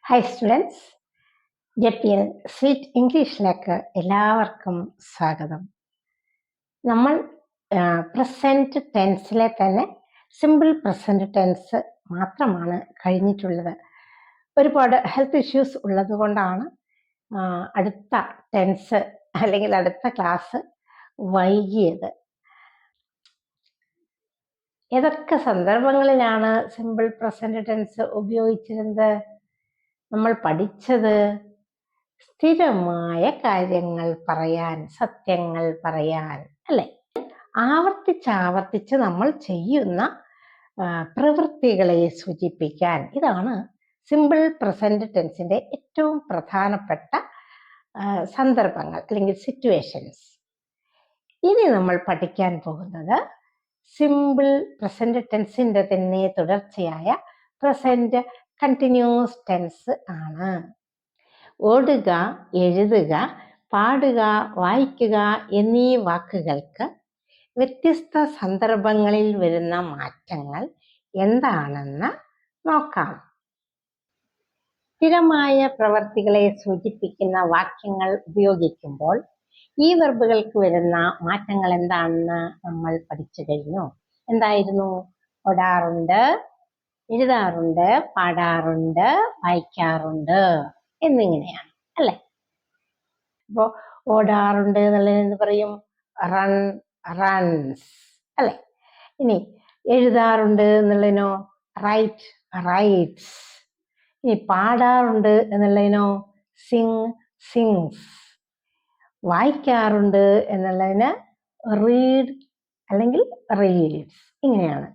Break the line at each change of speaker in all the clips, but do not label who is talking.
Hi students, ജെപിഎൽ sweet ഇംഗ്ലീഷിലേക്ക് എല്ലാവർക്കും സ്വാഗതം. നമ്മൾ പ്രസൻറ്റ് ടെൻസിലെ തന്നെ സിമ്പിൾ പ്രസൻറ്റ് ടെൻസ് മാത്രമാണ് കഴിഞ്ഞിട്ടുള്ളത്. ഒരുപാട് ഹെൽത്ത് ഇഷ്യൂസ് ഉള്ളത് കൊണ്ടാണ് അടുത്ത ടെൻസ് അല്ലെങ്കിൽ അടുത്ത ക്ലാസ് വൈകിയത്. ഏതൊക്കെ സന്ദർഭങ്ങളിലാണ് സിമ്പിൾ പ്രസൻറ്റ് ടെൻസ് ഉപയോഗിച്ചിരുന്നത്? നമ്മൾ പഠിച്ചത് സ്ഥിരമായ കാര്യങ്ങൾ പറയാൻ, സത്യങ്ങൾ പറയാൻ, അല്ലെ? ആവർത്തിച്ചാവർത്തിച്ച് നമ്മൾ ചെയ്യുന്ന പ്രവൃത്തികളെ സൂചിപ്പിക്കാൻ. ഇതാണ് സിമ്പിൾ പ്രസന്റ് ടെൻസിന്റെ ഏറ്റവും പ്രധാനപ്പെട്ട സന്ദർഭങ്ങൾ അല്ലെങ്കിൽ സിറ്റുവേഷൻസ്. ഇനി നമ്മൾ പഠിക്കാൻ പോകുന്നത് സിമ്പിൾ പ്രസന്റ് ടെൻസിന്റെ തന്നെ തുടർച്ചയായ പ്രസന്റ് കണ്ടിന്യൂസ് ടെൻസ് ആണ്. ഓടുക, എഴുതുക, പാടുക, വായിക്കുക എന്നീ വാക്കുകൾക്ക് വ്യത്യസ്ത സന്ദർഭങ്ങളിൽ വരുന്ന മാറ്റങ്ങൾ എന്താണെന്ന് നോക്കാം. സ്ഥിരമായ പ്രവർത്തികളെ സൂചിപ്പിക്കുന്ന വാക്യങ്ങൾ ഉപയോഗിക്കുമ്പോൾ ഈ വെർബുകൾക്ക് വരുന്ന മാറ്റങ്ങൾ എന്താണെന്ന് നമ്മൾ പഠിച്ചു കഴിഞ്ഞു. എന്തായിരുന്നു? ഓടാറുണ്ട്, എഴുതാറുണ്ട്, പാടാറുണ്ട്, വായിക്കാറുണ്ട് എന്നിങ്ങനെയാണ്, അല്ലെ? അപ്പോ ഓടാറുണ്ട് എന്നുള്ളതെന്ന് പറയും റൺ, റൺസ്, അല്ലെ? ഇനി എഴുതാറുണ്ട് എന്നുള്ളതിനോ റൈറ്റ്, റൈറ്റ്സ്. ഇനി പാടാറുണ്ട് എന്നുള്ളതിനോ സിങ്, സിങ്സ്. വായിക്കാറുണ്ട് എന്നുള്ളതിന് റീഡ് അല്ലെങ്കിൽ റീഡ്സ്. ഇങ്ങനെയാണ്.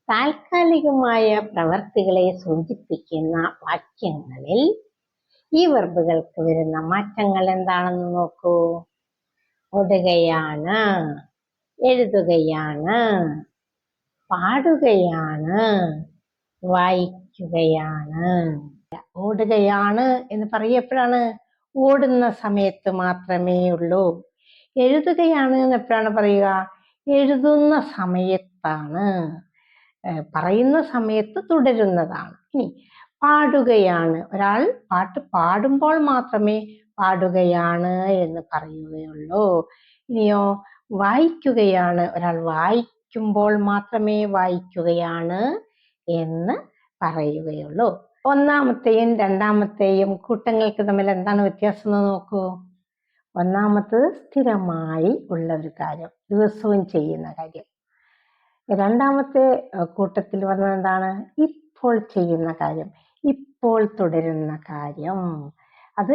താൽക്കാലികമായ പ്രവർത്തികളെ സൂചിപ്പിക്കുന്ന വാക്യങ്ങളിൽ ഈ വെർബുകൾക്ക് വരുന്ന മാറ്റങ്ങൾ എന്താണെന്ന് നോക്കൂ. ഓടുകയാണ്, എഴുതുകയാണ്, പാടുകയാണ്, വായിക്കുകയാണ്. ഓടുകയാണ് എന്ന് പറയപ്പോഴാണ്? ഓടുന്ന സമയത്ത് മാത്രമേ ഉള്ളൂ. എഴുതുകയാണ് എന്ന് എപ്പോഴാണ് പറയുക? എഴുതുന്ന സമയത്താണ്. പറയുന്ന സമയത്ത് തുടരുന്നതാണ്. ഇനി പാടുകയാണ്, ഒരാൾ പാട്ട് പാടുമ്പോൾ മാത്രമേ പാടുകയാണ് എന്ന് പറയുകയുള്ളൂ. ഇനിയോ വായിക്കുകയാണ്, ഒരാൾ വായിക്കുമ്പോൾ മാത്രമേ വായിക്കുകയാണ് എന്ന് പറയുകയുള്ളൂ. ഒന്നാമത്തെയും രണ്ടാമത്തെയും കൂട്ടങ്ങൾക്ക് തമ്മിൽ എന്താണ് വ്യത്യാസം എന്ന് നോക്കൂ. ഒന്നാമത്തത് സ്ഥിരമായി ഉള്ള ഒരു കാര്യം, ദിവസവും ചെയ്യുന്ന കാര്യം. രണ്ടാമത്തെ കൂട്ടത്തിൽ പറഞ്ഞത് എന്താണ്? ഇപ്പോൾ ചെയ്യുന്ന കാര്യം, ഇപ്പോൾ തുടരുന്ന കാര്യം. അത്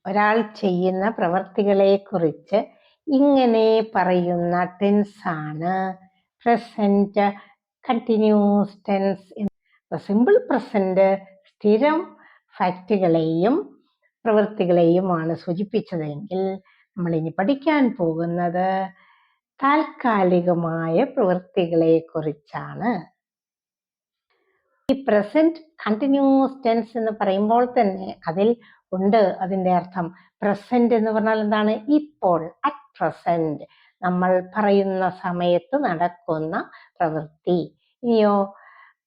ഒരാൾ ചെയ്യുന്ന പ്രവർത്തികളെ കുറിച്ച് ഇങ്ങനെ പറയുന്ന ടെൻസാണ് present continuous tense. Simple present സ്ഥിരം ഫാക്റ്റുകളെയും പ്രവൃത്തികളെയുമാണ് സൂചിപ്പിച്ചതെങ്കിൽ നമ്മൾ ഇനി പഠിക്കാൻ പോകുന്നത് താൽക്കാലികമായ പ്രവൃത്തികളെ കുറിച്ചാണ്. ഈ പ്രസന്റ് കണ്ടിന്യൂസ് ടെൻസ് എന്ന് പറയുമ്പോൾ തന്നെ അതിൽ ഉണ്ട് അതിന്റെ അർത്ഥം. പ്രസന്റ് എന്ന് പറഞ്ഞാൽ എന്താണ്? ഇപ്പോൾ, അറ്റ് പ്രസന്റ്, നമ്മൾ പറയുന്ന സമയത്ത് നടക്കുന്ന പ്രവൃത്തി. ഇനിയോ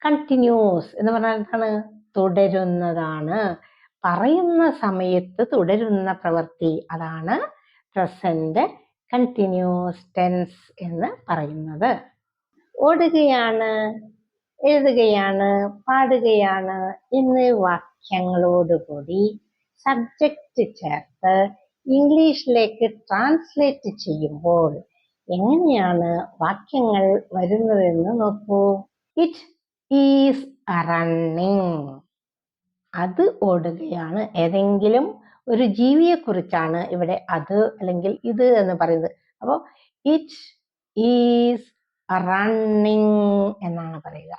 കണ്ടിന്യൂസ് എന്ന് പറഞ്ഞാൽ എന്താണ്? തുടരുന്നതാണ്. പറയുന്ന സമയത്ത് തുടരുന്ന പ്രവൃത്തി, അതാണ് പ്രസന്റ് കണ്ടിന്യൂസ് ടെൻസ് എന്ന് പറയുന്നത്. ഓടുകയാണ്, എഴുതുകയാണ്, പാടുകയാണ് എന്നീ വാക്യങ്ങളോടുകൂടി സബ്ജക്റ്റ് ചേർത്ത് ഇംഗ്ലീഷിലേക്ക് ട്രാൻസ്ലേറ്റ് ചെയ്യുമ്പോൾ എങ്ങനെയാണ് വാക്യങ്ങൾ വരുന്നതെന്ന് നോക്കൂ. It is running. അത് ഓടുകയാണ്. ഏതെങ്കിലും ഒരു ജീവിയെ കുറിച്ചാണ് ഇവിടെ അത് അല്ലെങ്കിൽ ഇത് എന്ന് പറയുന്നത്. അപ്പോൾ ഇറ്റ് ഈസ് റണ്ണിങ് എന്നാണ് പറയുക.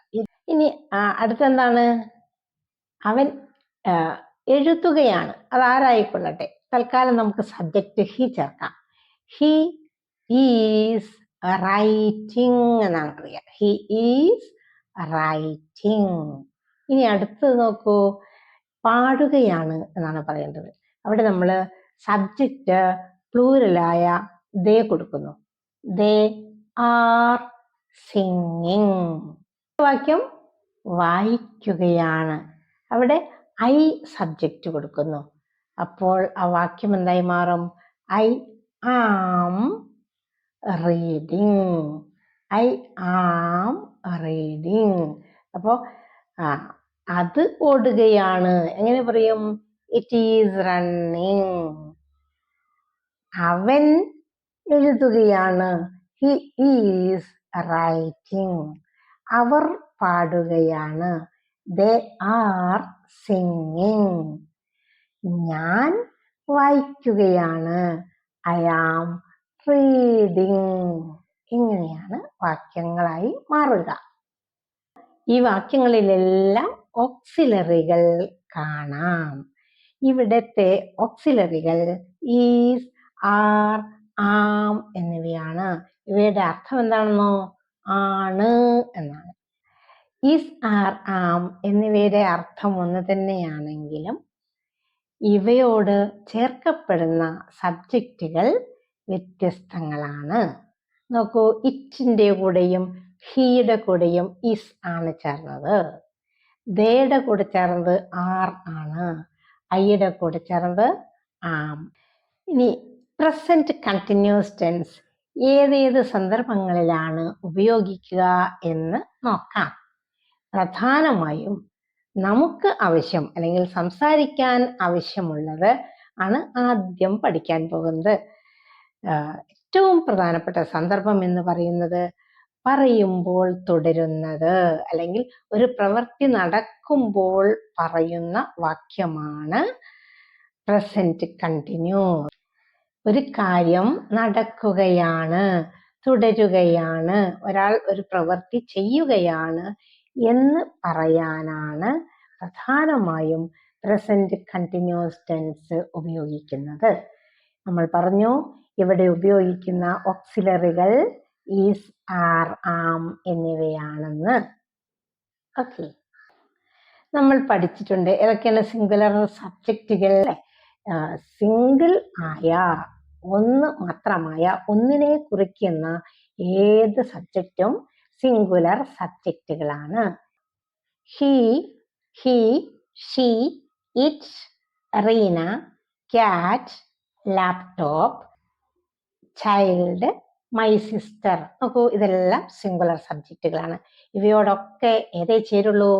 ഇനി അടുത്തെന്താണ്? അവൻ എഴുതുകയാണ്. അത് ആരായിക്കൊള്ളട്ടെ, തൽക്കാലം നമുക്ക് സബ്ജക്റ്റ് ഹി ചേർക്കാം. ഹി ഈസ് റൈറ്റിംഗ് എന്നാണ് പറയുക. He is writing. ഇനി അടുത്തത് നോക്കൂ, പാടുകയാണ് എന്നാണ് പറയേണ്ടത്. അവിടെ നമ്മൾ സബ്ജക്റ്റ് പ്ലൂരലായ ദേ കൊടുക്കുന്നു. ദേ ആർ സിംഗിങ്. വാക്യം വായിക്കുകയാണ്. അവിടെ ഐ സബ്ജക്റ്റ് കൊടുക്കുന്നു. അപ്പോൾ ആ വാക്യം എന്തായി മാറും? I am reading. I am reading. അപ്പോൾ അത് ഓടുകയാണ്. എങ്ങനെ പറയും? It is running. അവൻ എഴുതുകയാണ്. He is writing. അവർ പാടുകയാണ്. They are singing. ഞാൻ വായിക്കുകയാണ്. I am reading. ഇങ്ങനെയാണ് വാക്യങ്ങളായി മാറുക. ഈ വാക്യങ്ങളിലെല്ലാം ഓക്സിലറികൾ കാണാം. ഇവിടത്തെ ഓക്സിലറികൾ ഈസ്, ആർ, ആം എന്നിവയാണ്. ഇവയുടെ അർത്ഥം എന്താണെന്നോ? ആണ് എന്നാണ്. ഈസ്, ആർ, ആം എന്നിവയുടെ അർത്ഥം ഒന്ന് തന്നെയാണെങ്കിലും ഇവയോട് ചേർക്കപ്പെടുന്ന സബ്ജക്റ്റുകൾ വ്യത്യസ്തങ്ങളാണ്. നോക്കൂ, ഇറ്റിന്റെ കൂടെയും ഹീയുടെ കൂടെയും ഇസ് ആണ് ചേർന്നത്. ദേയുടെ കൂടെ ചേർന്നത് ആർ ആണ്. ഐയുടെ കൂടെ ചേർന്നത് ആം. ഇനി പ്രസന്റ് കണ്ടിന്യൂസ് ടെൻസ് ഏതേത് സന്ദർഭങ്ങളിലാണ് ഉപയോഗിക്കുക എന്ന് നോക്കാം. പ്രധാനമായും നമുക്ക് ആവശ്യം അല്ലെങ്കിൽ സംസാരിക്കാൻ ആവശ്യമുള്ളത് ആണ് ആദ്യം പഠിക്കാൻ പോകുന്നത്. ഏറ്റവും പ്രധാനപ്പെട്ട സന്ദർഭം എന്ന് പറയുന്നത് പറയുമ്പോൾ തുടരുന്നത് അല്ലെങ്കിൽ ഒരു പ്രവൃത്തി നടക്കുമ്പോൾ പറയുന്ന വാക്യമാണ് പ്രസന്റ് കണ്ടിന്യൂസ്. ഒരു കാര്യം നടക്കുകയാണ്, തുടരുകയാണ്, ഒരാൾ ഒരു പ്രവൃത്തി ചെയ്യുകയാണ് എന്ന് പറയാനാണ് പ്രധാനമായും പ്രസന്റ് കണ്ടിന്യൂസ് ടെൻസ് ഉപയോഗിക്കുന്നത്. നമ്മൾ പറഞ്ഞു ഇവിടെ ഉപയോഗിക്കുന്ന ഓക്സിലറികൾ ഈസ്, ആർ, ആം എന്നിവയാണെന്ന്. ഓക്കെ, നമ്മൾ പഠിച്ചിട്ടുണ്ട് ഏതൊക്കെയാണ് സിംഗുലർ സബ്ജക്റ്റുകൾ. സിംഗിൾ ആയ, ഒന്ന് മാത്രമായ, ഒന്നിനെ കുറിക്കുന്ന ഏത് സബ്ജക്റ്റും സിംഗുലർ സബ്ജക്റ്റുകളാണ്. He, he, she, it, Reena, cat, laptop, child, my sister. നോക്കൂ, ഇതെല്ലാം സിംഗുലർ സബ്ജക്റ്റുകളാണ്. ഇവയോടൊക്കെ ഏതേ ചേരുള്ളൂ?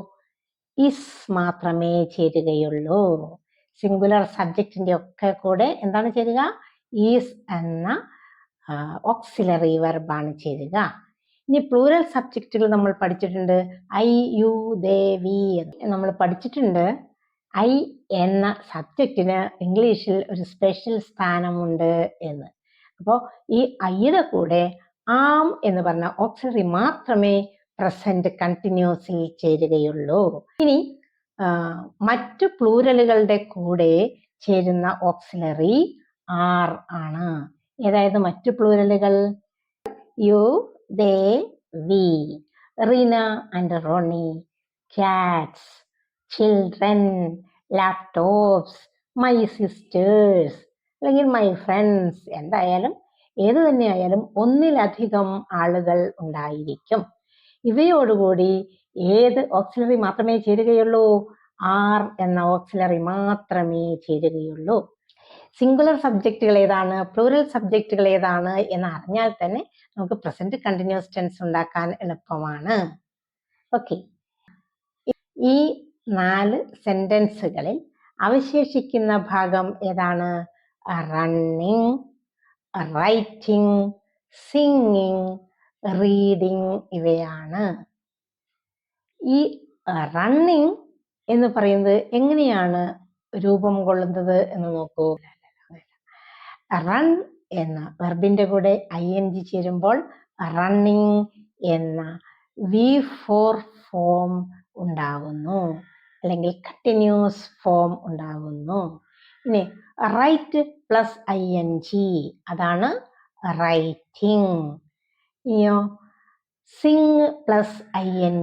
ഇസ് മാത്രമേ ചേരുകയുള്ളൂ. സിംഗുലർ സബ്ജക്റ്റിന്റെ ഒക്കെ കൂടെ എന്താണ് ചേരുക? ഈസ് എന്ന ഓക്സിലറി വെർബാണ് ചേരുക. ഇനി പ്ലൂറൽ സബ്ജക്റ്റുകൾ നമ്മൾ പഠിച്ചിട്ടുണ്ട്. ഐ, യു, ദേ, വി നമ്മൾ പഠിച്ചിട്ടുണ്ട്. ഐ എന്ന സബ്ജക്റ്റിന് ഇംഗ്ലീഷിൽ ഒരു സ്പെഷ്യൽ സ്ഥാനമുണ്ട് എന്ന്. അപ്പോൾ ഈ ഐയുടെ കൂടെ ആം എന്ന് പറഞ്ഞ ഓക്സിലറി മാത്രമേ പ്രസന്റ് കണ്ടിന്യൂസിൽ ചേരുകയുള്ളൂ. ഇനി മറ്റു പ്ലൂരലുകളുടെ കൂടെ ചേരുന്ന ഓക്സിലറി ആർ ആണ്. ഏതായത് മറ്റു പ്ലൂരലുകൾ? You, they, we, Reena and Ronnie, cats, children, laptops, my sisters അല്ലെങ്കിൽ മൈ ഫ്രണ്ട്സ്. എന്തായാലും ഏത് തന്നെയായാലും ഒന്നിലധികം ആളുകൾ ഉണ്ടായിരിക്കും. ഇവയോടുകൂടി ഏത് ഓക്സിലറി മാത്രമേ ചേരുകയുള്ളൂ? ആർ എന്ന ഓക്സിലറി മാത്രമേ ചേരുകയുള്ളൂ. സിംഗുലർ സബ്ജക്റ്റുകൾ ഏതാണ്, പ്ലൂറൽ സബ്ജക്റ്റുകൾ ഏതാണ് എന്ന് അറിഞ്ഞാൽ തന്നെ നമുക്ക് പ്രസന്റ് കണ്ടിന്യൂസ് ടെൻസ് ഉണ്ടാക്കാൻ എളുപ്പമാണ്. ഓക്കെ, ഈ 4 സെന്റൻസുകളിൽ അവശേഷിക്കുന്ന ഭാഗം ഏതാണ്? റണ്ണിങ്, റൈറ്റിംഗ്, സിംഗിങ്, റീഡിങ് ഇവയാണ്. ഈ റണ്ണിങ് എന്ന് പറയുന്നത് എങ്ങനെയാണ് രൂപം കൊള്ളുന്നത് എന്ന് നോക്കൂ. റൺ എന്ന വെർബിന്റെ കൂടെ ing ചേരുമ്പോൾ റണ്ണിങ് എന്ന V4 ഫോം ഉണ്ടാകുന്നു അല്ലെങ്കിൽ കണ്ടിന്യൂസ് ഫോം ഉണ്ടാകുന്നു. ഇനി റൈറ്റ് പ്ലസ് ing അതാണ് റൈറ്റിംഗ്. ഇനിയോ sing plus ing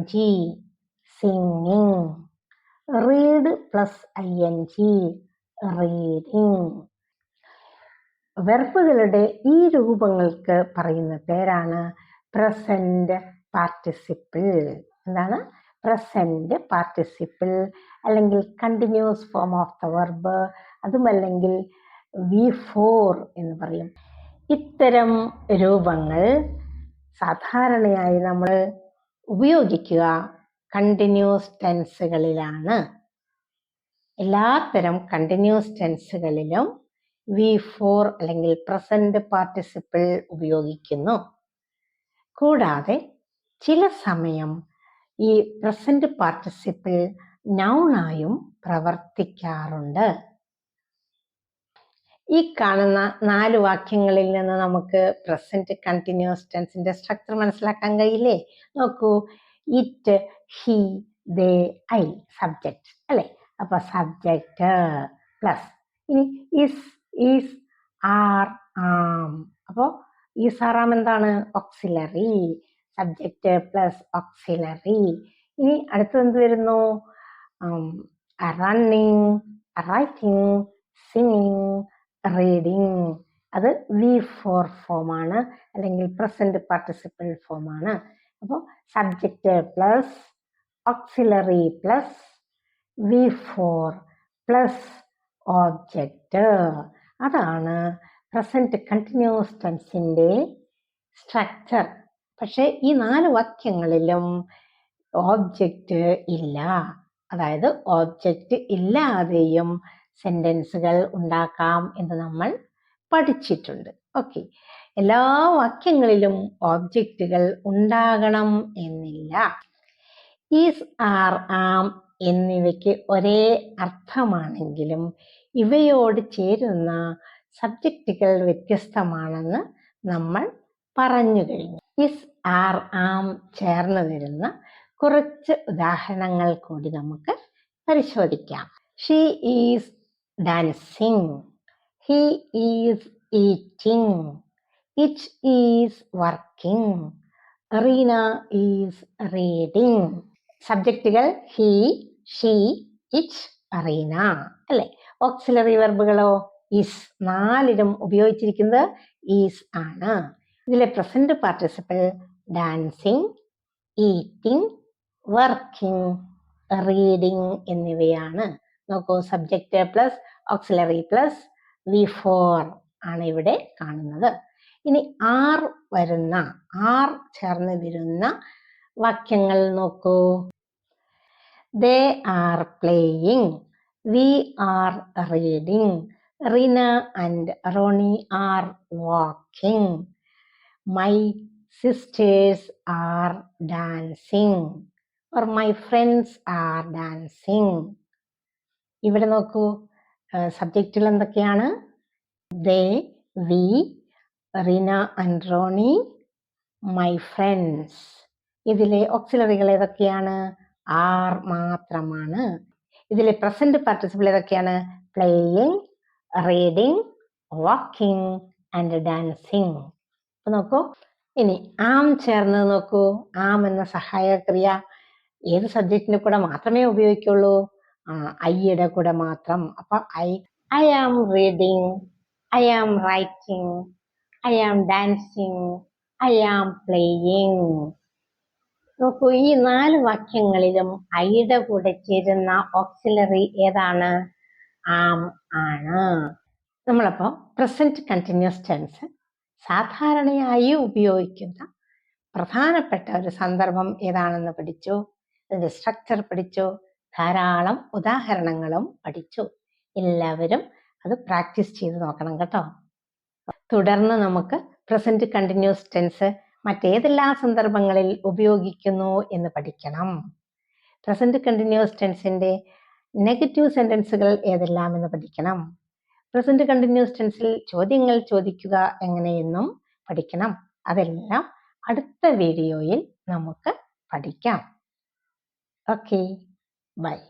singing. Read plus ing reading. വെർബുകളുടെ ഈ രൂപങ്ങൾക്ക് പറയുന്ന പേരാണ് പ്രസന്റ് പാർട്ടിസിപ്പിൾ. എന്താണ്? പ്രസന്റ് പാർട്ടിസിപ്പിൾ അല്ലെങ്കിൽ continuous form of the verb, അതുമല്ലെങ്കിൽ V4 എന്ന് പറയും. ഇത്തരം രൂപങ്ങൾ സാധാരണയായി നമ്മൾ ഉപയോഗിക്കുക കണ്ടിന്യൂസ് ടെൻസുകളിലാണ്. എല്ലാത്തരം കണ്ടിന്യൂസ് ടെൻസുകളിലും V4 അല്ലെങ്കിൽ പ്രസന്റ് പാർട്ടിസിപ്പിൾ ഉപയോഗിക്കുന്നു. കൂടാതെ ചില സമയം ഈ പ്രസന്റ് പാർട്ടിസിപ്പിൾ നൗണായും പ്രവർത്തിക്കാറുണ്ട്. ഈ കാണുന്ന 4 വാക്യങ്ങളിൽ നിന്ന് നമുക്ക് പ്രസന്റ് കണ്ടിന്യൂസ് ടെൻസിന്റെ സ്ട്രക്ചർ മനസ്സിലാക്കാൻ കഴിയില്ലേ? നോക്കൂ, it, he, they, I subject അല്ലെ? അപ്പൊ സബ്ജക്റ്റ് പ്ലസ് ഇനി ഇസ്, ഈസ്, ആർ, ആം. അപ്പോ ഈസ്, ആർ, ആം എന്താണ്? ഓക്സിലറി. Subject plus auxiliary. ഇനി അടുത്തത് എന്ത് വരുന്നു? Running, writing, singing, reading. അത് V4 ഫോമാണ് അല്ലെങ്കിൽ പ്രസന്റ് പാർട്ടിസിപ്പിൾ ഫോമാണ്. അപ്പോൾ subject plus auxiliary plus V4 plus object. അതാണ് പ്രസന്റ് കണ്ടിന്യൂസ് ടെൻസിന്റെ സ്ട്രക്ചർ. പക്ഷെ ഈ 4 വാക്യങ്ങളിലും ഓബ്ജക്റ്റ് ഇല്ല. അതായത് ഓബ്ജക്റ്റ് ഇല്ലാതെയും സെന്റൻസുകൾ ഉണ്ടാക്കാം എന്ന് നമ്മൾ പഠിച്ചിട്ടുണ്ട്. ഓക്കെ, എല്ലാ വാക്യങ്ങളിലും ഓബ്ജക്റ്റുകൾ ഉണ്ടാകണം എന്നില്ല. ഈസ്, ആർ, ആം എന്നിവയ്ക്ക് ഒരേ അർത്ഥമാണെങ്കിലും ഇവയോട് ചേരുന്ന സബ്ജക്റ്റുകൾ വ്യത്യസ്തമാണെന്ന് നമ്മൾ പറഞ്ഞു കഴിഞ്ഞു. ഈസ്, ആർ, ആം ചേർന്ന് വരുന്ന കുറച്ച് ഉദാഹരണങ്ങൾ കൂടി നമുക്ക് പരിശോധിക്കാം. She is dancing, he is eating, it is working, Reena is reading. സബ്ജക്റ്റുകൾ ഹി, ഷീ, ഇറ്റ്, റീന അല്ലെ? ഓക്സിലറി വെർബുകളോ ഈസ്. 4ലും ഉപയോഗിച്ചിരിക്കുന്നത് ഈസ് ആണ്. ഇതിലെ present participle dancing, eating, working, reading എന്നിവയാണ്. നോക്കൂ, subject plus auxiliary plus V4 ആണ് ഇവിടെ കാണുന്നത്. ഇനി ആർ ചേർന്ന് വരുന്ന വാക്യങ്ങൾ നോക്കൂ. They are playing, we are reading, Reena and Ronnie are walking, my sisters are dancing or my friends are dancing. ഇവിടെ നോക്കൂ, സബ്ജക്റ്റുകൾ എന്തൊക്കെയാണ്? They, we, Reena and Ronnie, my friends. ഇതിലെ ഓക്സിലറികൾ ഏതൊക്കെയാണ്? ആർ മാത്രമാണ്. ഇതിലെ പ്രസന്റ് പാർട്ടിസിപ്പിൾ ഏതൊക്കെയാണ്? Playing, reading, walking and dancing. അപ്പൊ നോക്കൂ, ഇനി ആം ചേർന്ന് നോക്കൂ. ആം എന്ന സഹായക്രിയ ഏത് സബ്ജക്റ്റിന്റെ കൂടെ മാത്രമേ ഉപയോഗിക്കുള്ളൂ? ഐയുടെ കൂടെ മാത്രം. അപ്പൊ I am reading, I am writing, I am dancing, I am playing. നോക്കൂ, ഈ 4 വാക്യങ്ങളിലും ഐയുടെ കൂടെ ചേരുന്ന ഓക്സിലറി ഏതാണ്? ആം ആണ്. നമ്മളപ്പോ പ്രസന്റ് കണ്ടിന്യൂസ് ടെൻസ് സാധാരണയായി ഉപയോഗിക്കുന്ന പ്രധാനപ്പെട്ട ഒരു സന്ദർഭം ഏതാണെന്ന് പഠിച്ചു. അതിന്റെ സ്ട്രക്ചർ പഠിച്ചു. ധാരാളം ഉദാഹരണങ്ങളും പഠിച്ചു. എല്ലാവരും അത് പ്രാക്ടീസ് ചെയ്ത് നോക്കണം കേട്ടോ. തുടർന്ന് നമുക്ക് പ്രസന്റ് കണ്ടിന്യൂസ് ടെൻസ് മറ്റേതെല്ലാം സന്ദർഭങ്ങളിൽ ഉപയോഗിക്കുന്നു എന്ന് പഠിക്കണം. പ്രസന്റ് കണ്ടിന്യൂസ് ടെൻസിന്റെ നെഗറ്റീവ് സെന്റൻസുകൾ ഏതെല്ലാം എന്ന് പഠിക്കണം. പ്രസന്റ് കണ്ടിന്യൂസ് ടെൻസിൽ ചോദ്യങ്ങൾ ചോദിക്കുക എങ്ങനെയെന്നും പഠിക്കണം. അതെല്ലാം അടുത്ത വീഡിയോയിൽ നമുക്ക് പഠിക്കാം. Okay, bye.